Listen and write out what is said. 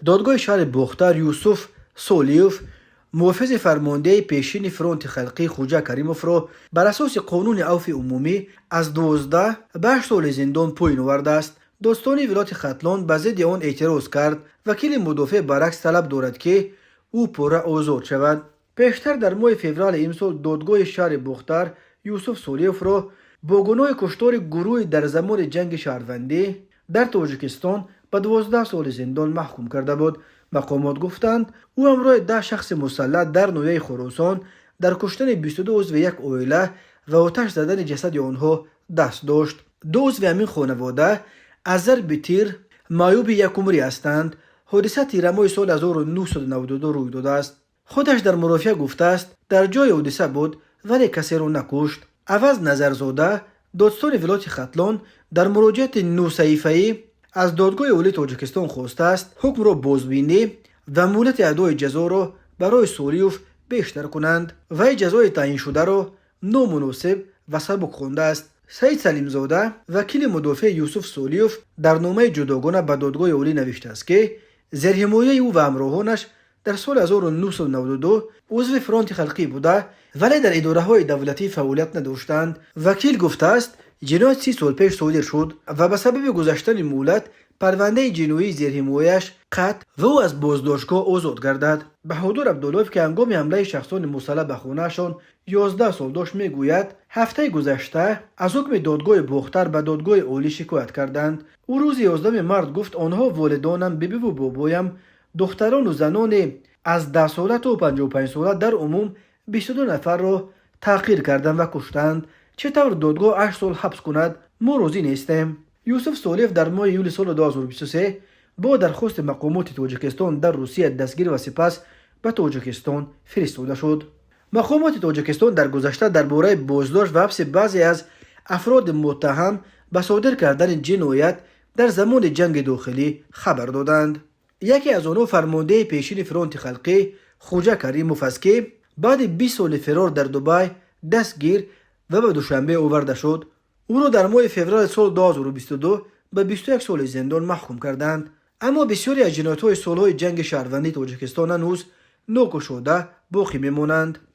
دادگاه شهر بختار یوسف سولیوف محافظ فرمانده پیشین فرانت خلقی خوجا کریموف را بر اساس قانون عفو عمومی از 12 به 8 سال زندان پایین آورده است. داستان ولایت ختلان به ضد آن اعتراض کرد. وکیل مدافع برعکس طلب دارد که او پوره آزاد شود. پیشتر در ماه فوریه امسال دادگاه شهر بختار یوسف سولیوف را با گناه کشتار گروهی در زمان جنگ شهروندی در تاجیکستان به 12 سال زندان محکوم کرده بود. مقامات گفتند او همراه 10 شخص مسلح در ناحیه خراسان در کشتن 22 عضو یک عائله و آتش زدن جسد آنها دست داشت. 2 عضو همین خانواده از ضرب تیر معیوب یک عمری هستند. حادثه تیر ماه سال 1992 روی داده است. خودش در مرافعه گفته است در جای حادثه بود ولی کسی را نکشت. عوض نظرزاده دادستان ولایت ختلان در مراجعت 9 صحیفه‌ای از دادگاه عالی تاجیکستان خواسته است حکم را بازبینی و مهلت ادای جزا را برای سولیوف بیشتر کنند. وی جزای تعیین شده را نامناسب و سبک خوانده است. سعید سلیمزاده وکیل مدافع یوسف سولیوف در نامه جداگانه به دادگاه عالی نوشته است که زیر حمایه او و همراهانش در سال 1992 عضو فرانت خلقی بوده ولی در اداره های دولتی فعالیت نداشتند. وکیل گفته است جنایت 30 سال پیش صادر شد و به سبب گذشتن مهلت پرونده جنایی زیر حمایه‌اش قطع و او از بازداشتگاه آزاد گردد. بهادر عبداللهیف که هنگام حمله شخصان مسلح به خانه‌شان 11 سال داشت میگوید هفته گذشته از حکم دادگاه بختار به دادگاه عالی شکایت کردند. او روز 11 مارس گفت آنها والدانم بیبی و بابایم دختران و زنان از 10 ساله تا 55 ساله در عموم 22 نفر را تعقیر کردند و کشتند. چطور دادگاه 8 سال حبس کند؟ ما راضی نیستیم. یوسف سولیوف در ماه یولی سال 2023 با درخواست مقامات تاجیکستان در روسیه دستگیر و سپس به تاجیکستان فرستاده شد. مقامات تاجیکستان در گذشته درباره بازداشت و حبس بعضی از افراد متهم به صادر کردن جنایت در زمان جنگ داخلی خبر دادند. یکی از آنها فرمانده پیشین فرانت خلقی خوجا کریموف است که بعد 20 سال فرار در دبی دستگیر و به دوشنبه آورده شد. او را در ماه فوریه سال 2022 به 21 سال زندان محکوم کردند. اما بسیاری از جنایت‌های سالهای جنگ شهروندی تاجیکستان هنوز ناگشوده باقی میمانند.